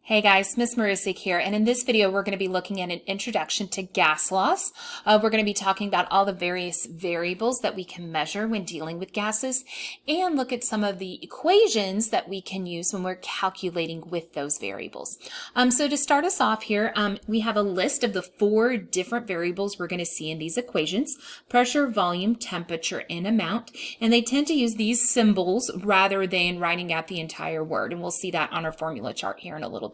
Hey guys, Miss Marusik here, and in this video we're going to be looking at an introduction to gas laws. We're going to be talking about all the various variables that we can measure when dealing with gases and look at some of the equations that we can use when we're calculating with those variables. So to start us off here, we have a list of the 4 different variables we're going to see in these equations: pressure, volume, temperature, and amount, and they tend to use these symbols rather than writing out the entire word, and we'll see that on our formula chart here in a little bit.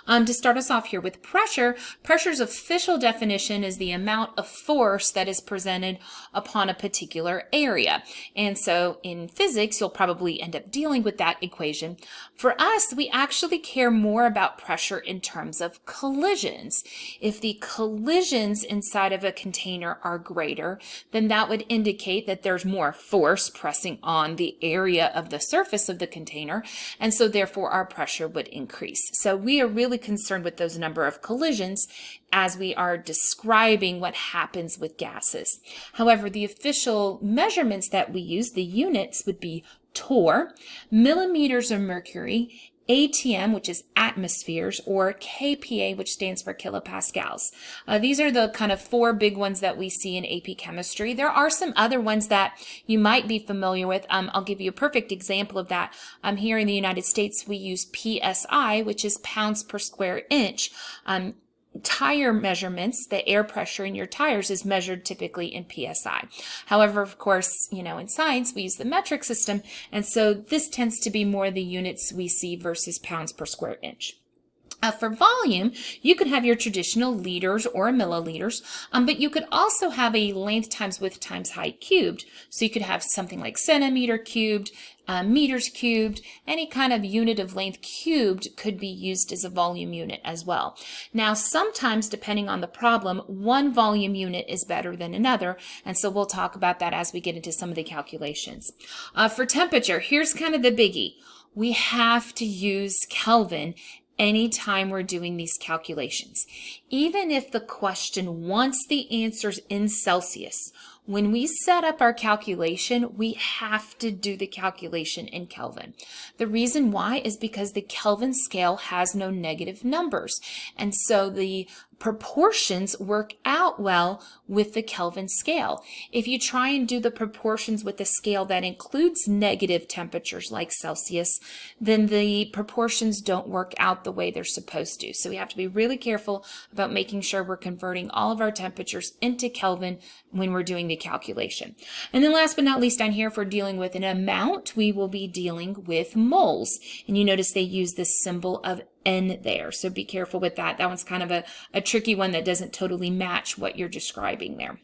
To start us off here with pressure, pressure's official definition is the amount of force that is presented upon a particular area. And so in physics, you'll probably end up dealing with that equation. For us, we actually care more about pressure in terms of collisions. If the collisions inside of a container are greater, then that would indicate that there's more force pressing on the area of the surface of the container, and so therefore our pressure would increase. So we are really concerned with those number of collisions as we are describing what happens with gases. However, the official measurements that we use, the units, would be torr, millimeters of mercury, ATM, which is atmospheres, or KPa, which stands for kilopascals. These are the kind of 4 big ones that we see in AP chemistry. There are some other ones that you might be familiar with. I'll give you a perfect example of that. Here in the United States, we use PSI, which is pounds per square inch. Tire measurements, the air pressure in your tires is measured typically in PSI. However, of course, in science, we use the metric system, and so this tends to be more the units we see versus pounds per square inch. For volume, you could have your traditional liters or milliliters, but you could also have a length times width times height cubed. So you could have something like centimeter cubed, meters cubed, any kind of unit of length cubed could be used as a volume unit as well. Now, sometimes, depending on the problem, one volume unit is better than another, and so we'll talk about that as we get into some of the calculations. For temperature, here's kind of the biggie. We have to use Kelvin anytime we're doing these calculations. Even if the question wants the answers in Celsius, when we set up our calculation, we have to do the calculation in Kelvin. The reason why is because the Kelvin scale has no negative numbers, and so the proportions work out well with the Kelvin scale. If you try and do the proportions with a scale that includes negative temperatures like Celsius, then the proportions don't work out the way they're supposed to. So we have to be really careful about making sure we're converting all of our temperatures into Kelvin when we're doing the calculation. And then last but not least down here, if we're dealing with an amount, we will be dealing with moles. And you notice they use this symbol of N there, so be careful with that. That one's kind of a tricky one that doesn't totally match what you're describing there.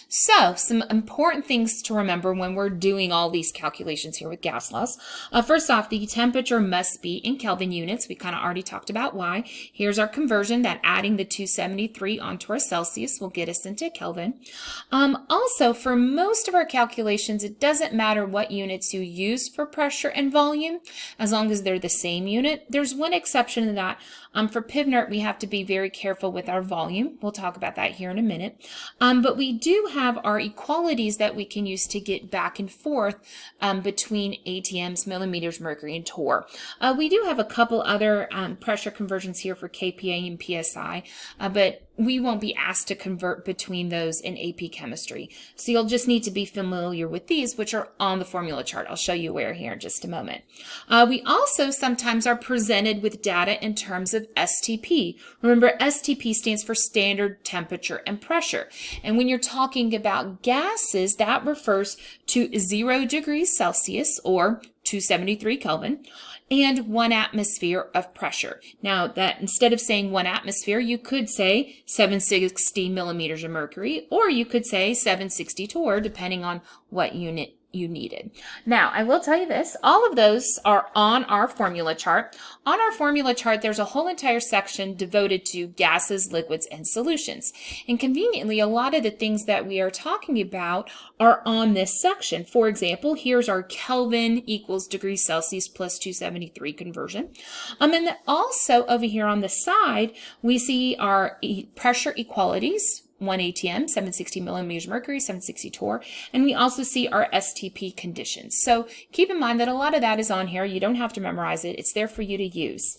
So some important things to remember when we're doing all these calculations here with gas laws. First off, the temperature must be in Kelvin units. We kind of already talked about why. Here's our conversion, that adding the 273 onto our Celsius will get us into Kelvin. Also, for most of our calculations, it doesn't matter what units you use for pressure and volume, as long as they're the same unit. There's one exception to that. For Pivnert, we have to be very careful with our volume. We'll talk about that here in a minute. But we do have our equalities that we can use to get back and forth between ATMs, millimeters, mercury, and torr. We do have a couple other pressure conversions here for KPa and PSI, but we won't be asked to convert between those in AP chemistry. So you'll just need to be familiar with these, which are on the formula chart. I'll show you where here in just a moment. We also sometimes are presented with data in terms of STP. Remember, STP stands for standard temperature and pressure. And when you're talking about gases, that refers to 0 degrees Celsius or 273 Kelvin, and 1 atmosphere of pressure. Now, that instead of saying 1 atmosphere, you could say 760 millimeters of mercury, or you could say 760 torr, depending on what unit you needed. Now, I will tell you this, all of those are on our formula chart. On our formula chart, there's a whole entire section devoted to gases, liquids, and solutions. And conveniently, a lot of the things that we are talking about are on this section. For example, here's our Kelvin equals degrees Celsius plus 273 conversion. And then also over here on the side, we see our pressure equalities. 1 ATM, 760 millimeters mercury, 760 torr, and we also see our STP conditions. So keep in mind that a lot of that is on here. You don't have to memorize it. It's there for you to use.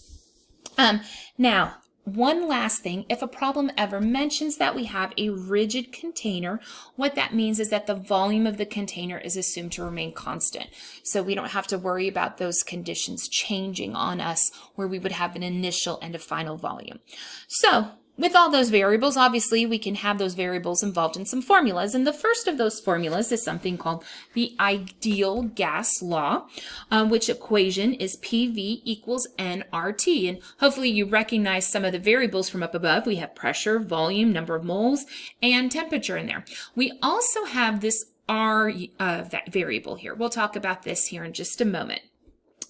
Now, one last thing, if a problem ever mentions that we have a rigid container, what that means is that the volume of the container is assumed to remain constant. So we don't have to worry about those conditions changing on us where we would have an initial and a final volume. So with all those variables, obviously, we can have those variables involved in some formulas. And the first of those formulas is something called the ideal gas law, which equation is PV equals nRT. And hopefully you recognize some of the variables from up above. We have pressure, volume, number of moles, and temperature in there. We also have this R variable here. We'll talk about this here in just a moment.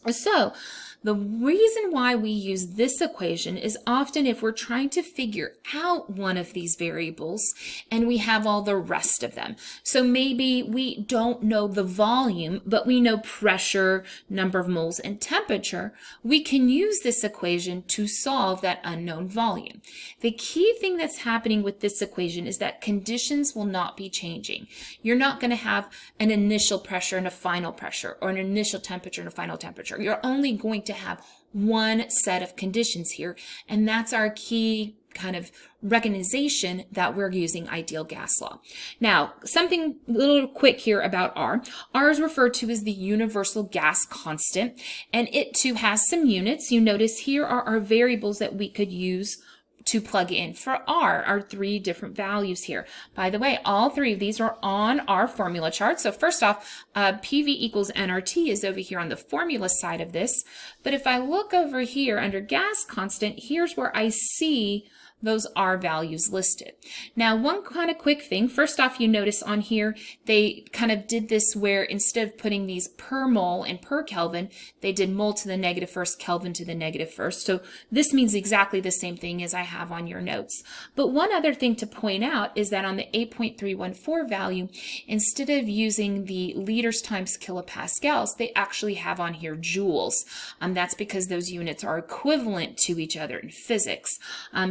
So the reason why we use this equation is often if we're trying to figure out one of these variables and we have all the rest of them. So maybe we don't know the volume, but we know pressure, number of moles, and temperature. We can use this equation to solve that unknown volume. The key thing that's happening with this equation is that conditions will not be changing. You're not going to have an initial pressure and a final pressure, or an initial temperature and a final temperature. You're only going to have one set of conditions here, and that's our key kind of recognition that we're using ideal gas law. Now, something a little quick here about R. R is referred to as the universal gas constant, and it too has some units. You notice here are our variables that we could use to plug in for R, our three different values here. By the way, all three of these are on our formula chart. So first off, PV equals nRT is over here on the formula side of this. But if I look over here under gas constant, here's where I see those R values listed. Now, one kind of quick thing, first off, you notice on here, they kind of did this where instead of putting these per mole and per Kelvin, they did mole to the negative first, Kelvin to the negative first. So this means exactly the same thing as I have on your notes. But one other thing to point out is that on the 8.314 value, instead of using the liters times kilopascals, they actually have on here joules. That's because those units are equivalent to each other in physics.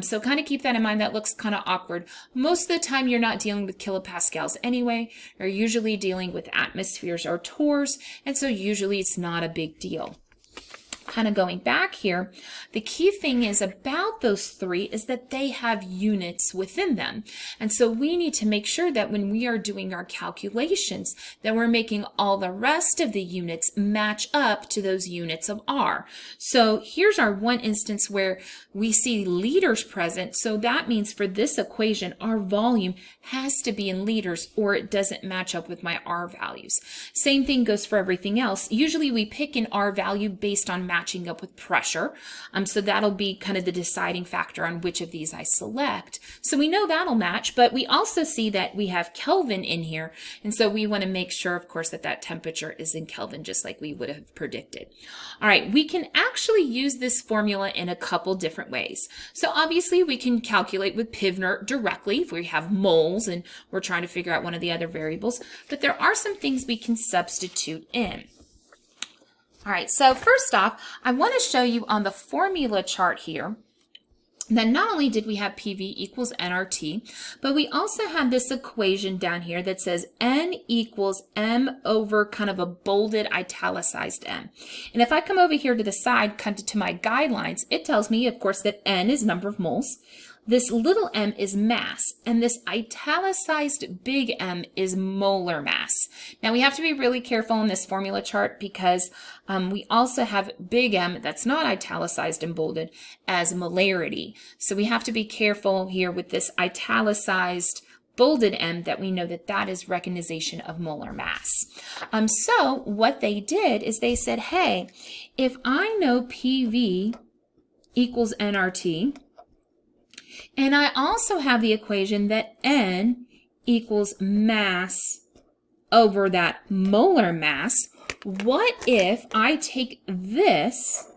So kind of keep that in mind. That looks kind of awkward. Most of the time you're not dealing with kilopascals anyway. You're usually dealing with atmospheres or torrs, and so usually it's not a big deal. Kind of going back here, the key thing is about those three is that they have units within them. And so we need to make sure that when we are doing our calculations, that we're making all the rest of the units match up to those units of R. So here's our one instance where we see liters present. So that means for this equation, our volume has to be in liters or it doesn't match up with my R values. Same thing goes for everything else. Usually we pick an R value based on matching up with pressure. So that'll be kind of the deciding factor on which of these I select. So we know that'll match, but we also see that we have Kelvin in here. And so we want to make sure, of course, that that temperature is in Kelvin, just like we would have predicted. All right, we can actually use this formula in a couple different ways. So obviously we can calculate with Pivnert directly if we have moles and we're trying to figure out one of the other variables, but there are some things we can substitute in. All right, so first off, I want to show you on the formula chart here that not only did we have PV equals nRT, but we also had this equation down here that says N equals M over kind of a bolded italicized M. And if I come over here to the side, kind of to my guidelines, it tells me, of course, that N is number of moles. This little m is mass, and this italicized big M is molar mass. Now we have to be really careful in this formula chart because we also have big M that's not italicized and bolded as molarity. So we have to be careful here with this italicized bolded M that we know that that is recognition of molar mass. So what they did is they said, hey, if I know PV equals nRT, and I also have the equation that N equals mass over that molar mass, what if I take this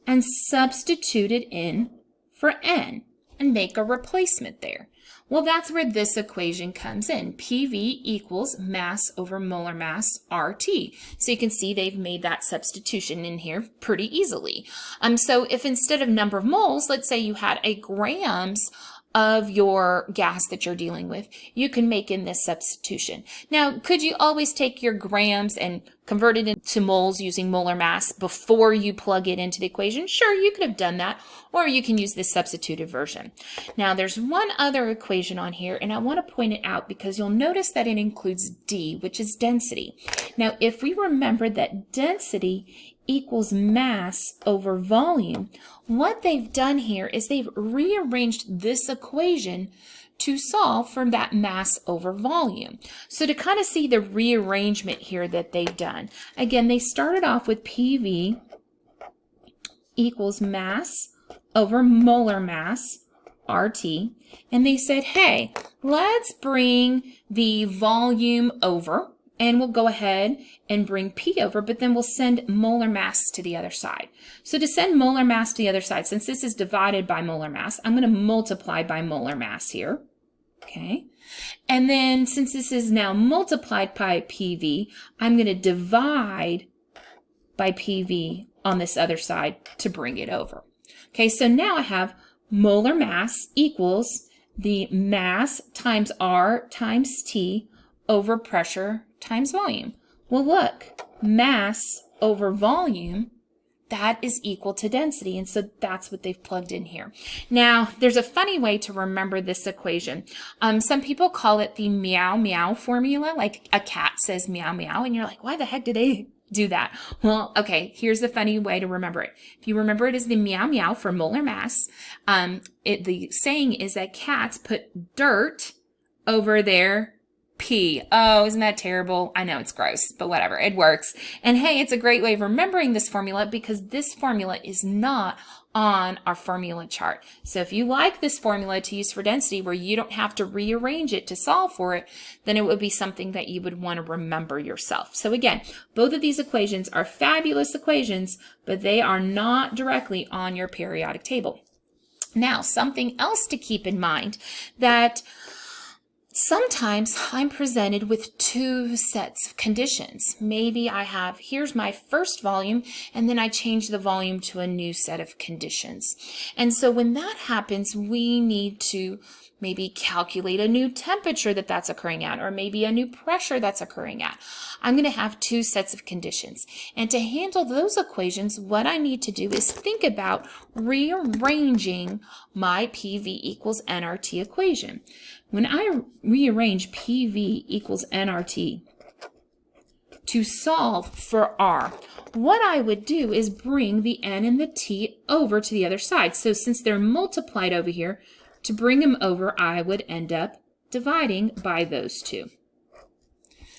and substitute it in for N and make a replacement there? Well, that's where this equation comes in. PV equals mass over molar mass RT. So you can see they've made that substitution in here pretty easily. So if instead of number of moles, let's say you had a grams of your gas that you're dealing with, you can make in this substitution. Now, could you always take your grams and convert it into moles using molar mass before you plug it into the equation? Sure, you could have done that, or you can use this substituted version. Now, there's one other equation on here, and I want to point it out because you'll notice that it includes D, which is density. Now, if we remember that density equals mass over volume, what they've done here is they've rearranged this equation to solve for that mass over volume. So to kind of see the rearrangement here that they've done, again, they started off with PV equals mass over molar mass, RT, and they said, hey, let's bring the volume over, and we'll go ahead and bring P over, but then we'll send molar mass to the other side. So to send molar mass to the other side, since this is divided by molar mass, I'm going to multiply by molar mass here. Okay. And then since this is now multiplied by PV, I'm going to divide by PV on this other side to bring it over. Okay, so now I have molar mass equals the mass times R times T over pressure times volume. Well, look, mass over volume, that is equal to density, and so that's what they've plugged in here. Now, there's a funny way to remember this equation. Some people call it the meow meow formula, like a cat says meow meow, and you're like, why the heck did they do that? Well, okay, here's the funny way to remember it. If you remember it as the meow meow for molar mass, the saying is that cats put dirt over their pee. Oh, isn't that terrible? I know it's gross, but whatever, it works. And hey, it's a great way of remembering this formula because this formula is not on our formula chart. So if you like this formula to use for density where you don't have to rearrange it to solve for it, then it would be something that you would want to remember yourself. So again, both of these equations are fabulous equations, but they are not directly on your periodic table. Now, something else to keep in mind, that sometimes I'm presented with two sets of conditions. Maybe I have, here's my first volume, and then I change the volume to a new set of conditions. And so when that happens, we need to maybe calculate a new temperature that's occurring at, or maybe a new pressure that's occurring at. I'm going to have two sets of conditions. And to handle those equations, what I need to do is think about rearranging my PV equals nRT equation. When I rearrange PV equals nRT to solve for R, what I would do is bring the N and the T over to the other side. So since they're multiplied over here, to bring them over, I would end up dividing by those two.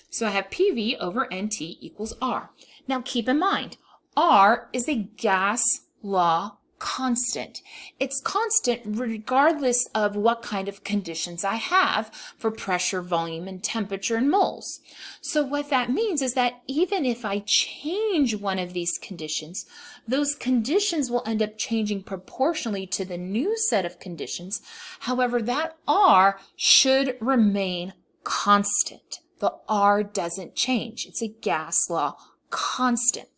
So I have PV over NT equals R. Now keep in mind, R is a gas law constant. It's constant regardless of what kind of conditions I have for pressure, volume, and temperature in moles. So what that means is that even if I change one of these conditions, those conditions will end up changing proportionally to the new set of conditions. However, that R should remain constant. The R doesn't change. It's a gas law constant.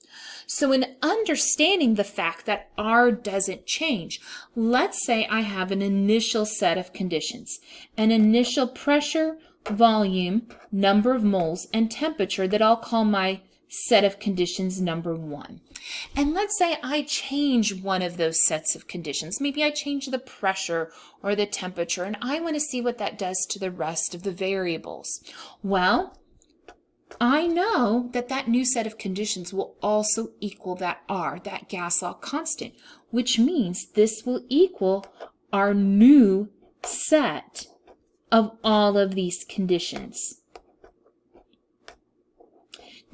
So in understanding the fact that R doesn't change, let's say I have an initial set of conditions, an initial pressure, volume, number of moles, and temperature that I'll call my set of conditions number 1. And let's say I change one of those sets of conditions. Maybe I change the pressure or the temperature, and I want to see what that does to the rest of the variables. Well, I know that that new set of conditions will also equal that R, that gas law constant, which means this will equal our new set of all of these conditions.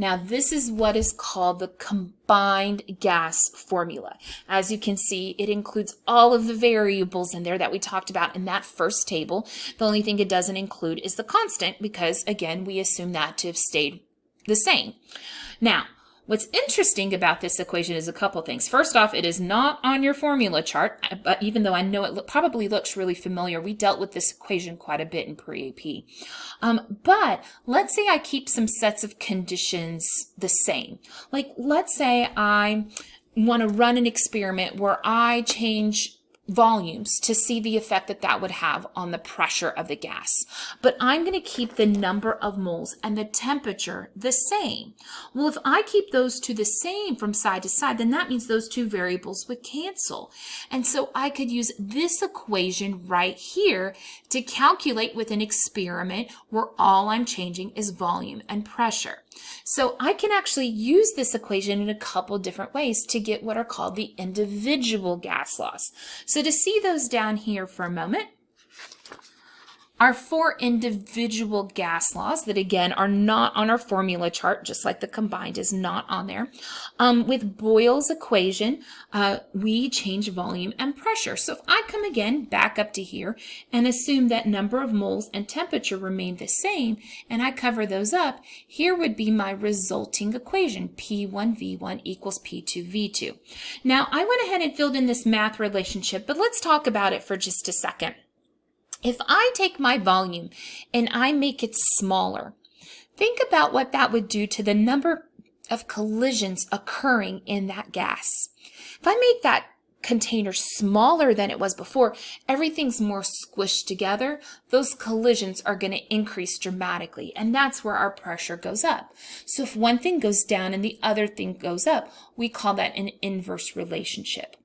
Now, this is what is called the combined gas formula. As you can see, it includes all of the variables in there that we talked about in that first table. The only thing it doesn't include is the constant because, again, we assume that to have stayed the same. Now, what's interesting about this equation is a couple things. First off, it is not on your formula chart, but even though I know it probably looks really familiar, we dealt with this equation quite a bit in pre-AP. But let's say I keep some sets of conditions the same. Like, let's say I want to run an experiment where I change volumes to see the effect that that would have on the pressure of the gas. But I'm going to keep the number of moles and the temperature the same. Well, if I keep those two the same from side to side, then that means those two variables would cancel. And so I could use this equation right here to calculate with an experiment where all I'm changing is volume and pressure. So I can actually use this equation in a couple different ways to get what are called the individual gas laws. So to see those down here for a moment, our 4 individual gas laws that again are not on our formula chart, just like the combined is not on there. With Boyle's equation, we change volume and pressure. So if I come again back up to here and assume that number of moles and temperature remain the same, and I cover those up, here would be my resulting equation, P1V1 equals P2V2. Now I went ahead and filled in this math relationship, but let's talk about it for just a second. If I take my volume and I make it smaller, think about what that would do to the number of collisions occurring in that gas. If I make that container smaller than it was before, everything's more squished together, those collisions are going to increase dramatically, and that's where our pressure goes up. So if one thing goes down and the other thing goes up, we call that an inverse relationship.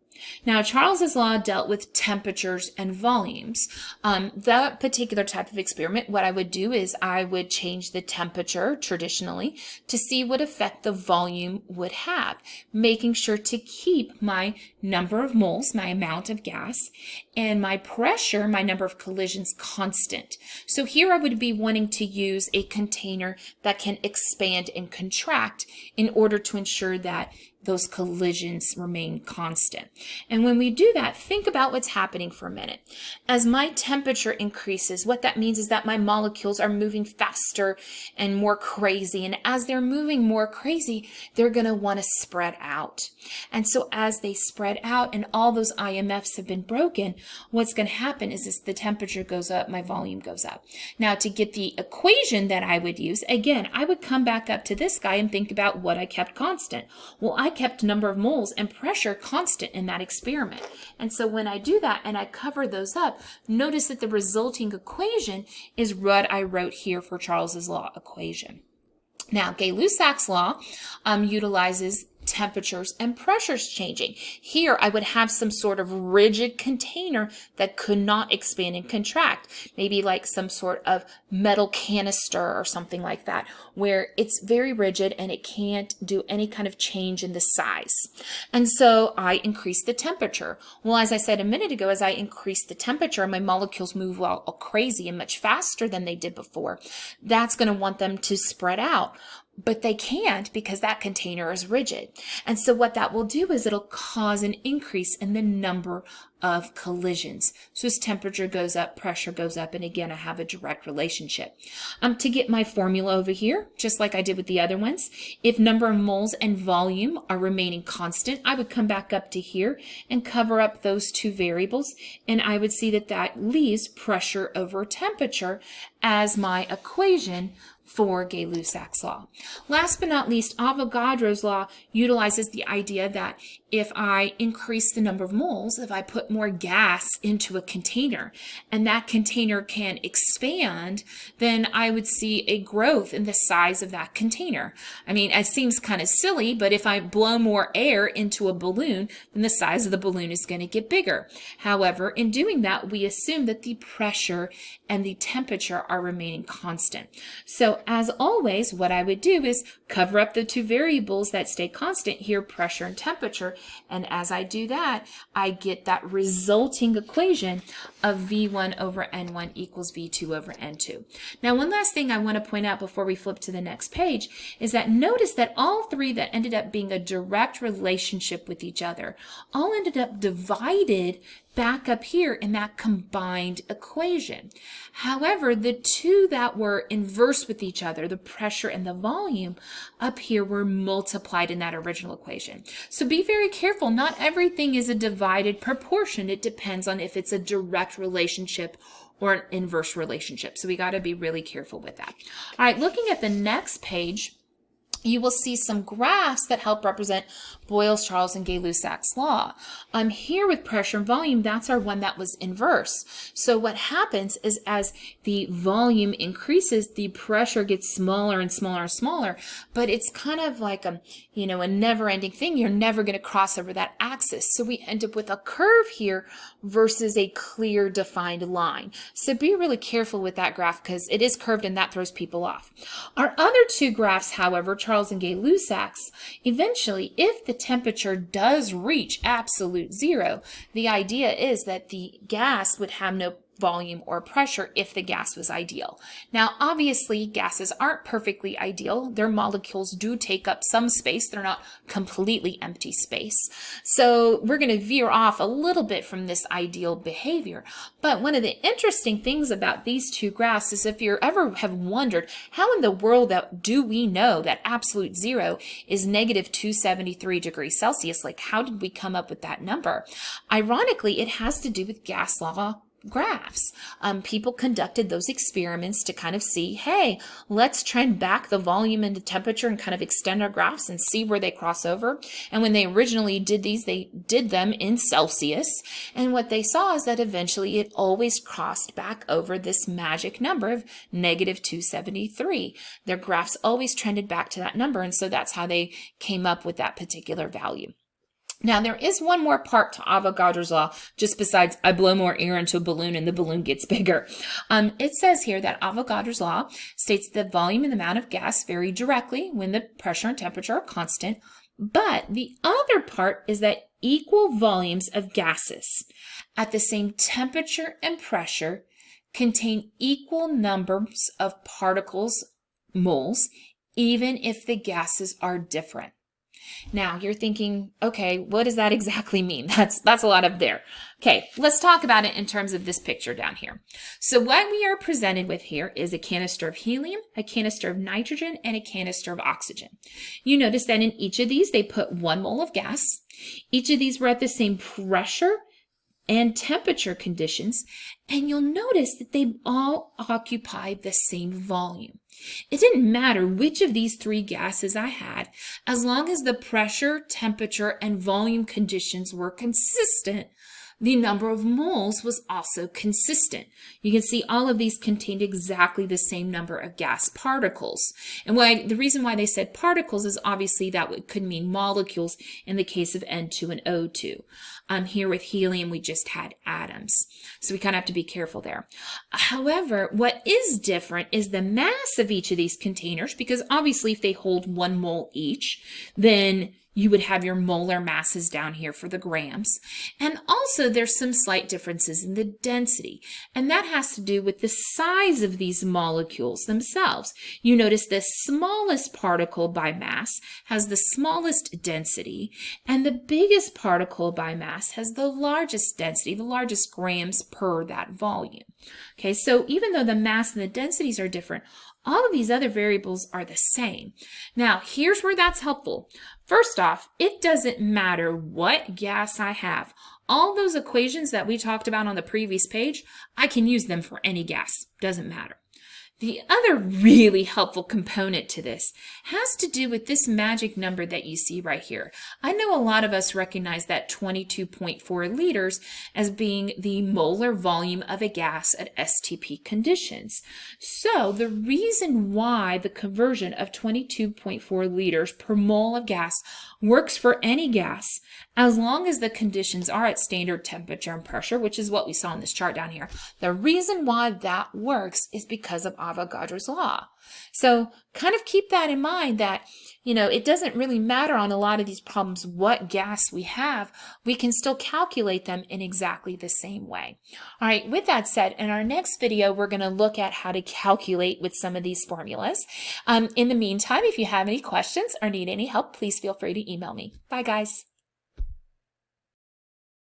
Now, Charles's law dealt with temperatures and volumes. That particular type of experiment, what I would do is I would change the temperature traditionally to see what effect the volume would have, making sure to keep my number of moles, my amount of gas, and my pressure, my number of collisions, constant. So here I would be wanting to use a container that can expand and contract in order to ensure that those collisions remain constant. And when we do that, think about what's happening for a minute. As my temperature increases, what that means is that my molecules are moving faster and more crazy. And as they're moving more crazy, they're going to want to spread out. And so as they spread out and all those IMFs have been broken, what's going to happen is as the temperature goes up, my volume goes up. Now, to get the equation that I would use, again, I would come back up to this guy and think about what I kept constant. Well, I kept number of moles and pressure constant in that experiment. And so when I do that and I cover those up, notice that the resulting equation is what I wrote here for Charles's law equation. Now, Gay-Lussac's law utilizes temperatures and pressures changing. Here I would have some sort of rigid container that could not expand and contract, maybe like some sort of metal canister or something like that, where it's very rigid and it can't do any kind of change in the size. And so I increase the temperature. Well, as I said a minute ago, as I increase the temperature, my molecules move all crazy and much faster than they did before. That's going to want them to spread out. But they can't because that container is rigid. And so what that will do is it'll cause an increase in the number of collisions. So as temperature goes up, pressure goes up, and again, I have a direct relationship. To get my formula over here, just like I did with the other ones, if number of moles and volume are remaining constant, I would come back up to here and cover up those two variables, and I would see that that leaves pressure over temperature as my equation for Gay-Lussac's law. Last but not least, Avogadro's law utilizes the idea that if I increase the number of moles, if I put more gas into a container and that container can expand, then I would see a growth in the size of that container. I mean, it seems kind of silly, but if I blow more air into a balloon, then the size of the balloon is going to get bigger. However, in doing that, we assume that the pressure and the temperature are remaining constant. So as always, what I would do is cover up the two variables that stay constant here, pressure and temperature. And as I do that, I get that resulting equation of V1 over N1 equals V2 over N2. Now, one last thing I want to point out before we flip to the next page is that notice that all three that ended up being a direct relationship with each other all ended up divided back up here in that combined equation. However, the two that were inverse with each other, the pressure and the volume, up here were multiplied in that original equation. So be very careful. Not everything is a divided proportion. It depends on if it's a direct relationship or an inverse relationship. So we got to be really careful with that. All right, looking at the next page, you will see some graphs that help represent Boyle's, Charles, and Gay-Lussac's law. Here with pressure and volume, that's our one that was inverse. So what happens is as the volume increases, the pressure gets smaller and smaller and smaller, but it's kind of like a never-ending thing. You're never going to cross over that axis. So we end up with a curve here versus a clear defined line. So be really careful with that graph because it is curved and that throws people off. Our other two graphs, however, Charles and Gay-Lussac's, eventually, if the temperature does reach absolute zero, the idea is that the gas would have no volume or pressure if the gas was ideal. Now, obviously, gases aren't perfectly ideal. Their molecules do take up some space. They're not completely empty space. So we're going to veer off a little bit from this ideal behavior. But one of the interesting things about these two graphs is if you ever have wondered, how in the world do we know that absolute zero is negative 273 degrees Celsius? Like, how did we come up with that number? Ironically, it has to do with gas law graphs. People conducted those experiments to kind of see, hey, let's trend back the volume and the temperature and kind of extend our graphs and see where they cross over. And when they originally did these, they did them in Celsius. And what they saw is that eventually it always crossed back over this magic number of negative 273. Their graphs always trended back to that number. And so that's how they came up with that particular value. Now, there is one more part to Avogadro's law, just besides I blow more air into a balloon and the balloon gets bigger. It says here that Avogadro's law states the volume and the amount of gas vary directly when the pressure and temperature are constant. But the other part is that equal volumes of gases at the same temperature and pressure contain equal numbers of particles, moles, even if the gases are different. Now you're thinking, okay, what does that exactly mean? That's a lot up there. Okay, let's talk about it in terms of this picture down here. So what we are presented with here is a canister of helium, a canister of nitrogen, and a canister of oxygen. You notice that in each of these, they put 1 mole of gas. Each of these were at the same pressure and temperature conditions, and you'll notice that they all occupy the same volume. It didn't matter which of these 3 gases I had, as long as the pressure, temperature, and volume conditions were consistent, the number of moles was also consistent. You can see all of these contained exactly the same number of gas particles. And the reason why they said particles is obviously that could mean molecules in the case of N2 and O2. Here with helium, we just had atoms. So we kind of have to be careful there. However, what is different is the mass of each of these containers, because obviously if they hold 1 mole each, then you would have your molar masses down here for the grams. And also there's some slight differences in the density. And that has to do with the size of these molecules themselves. You notice the smallest particle by mass has the smallest density, and the biggest particle by mass has the largest density, the largest grams per that volume. Okay, so even though the mass and the densities are different, all of these other variables are the same. Now, here's where that's helpful. First off, it doesn't matter what gas I have. All those equations that we talked about on the previous page, I can use them for any gas. Doesn't matter. The other really helpful component to this has to do with this magic number that you see right here. I know a lot of us recognize that 22.4 liters as being the molar volume of a gas at STP conditions. So the reason why the conversion of 22.4 liters per mole of gas works for any gas, as long as the conditions are at standard temperature and pressure, which is what we saw in this chart down here. The reason why that works is because of Avogadro's law. So kind of keep that in mind that, it doesn't really matter on a lot of these problems what gas we have. We can still calculate them in exactly the same way. All right, with that said, in our next video, we're going to look at how to calculate with some of these formulas. In the meantime, if you have any questions or need any help, please feel free to email me. Bye, guys.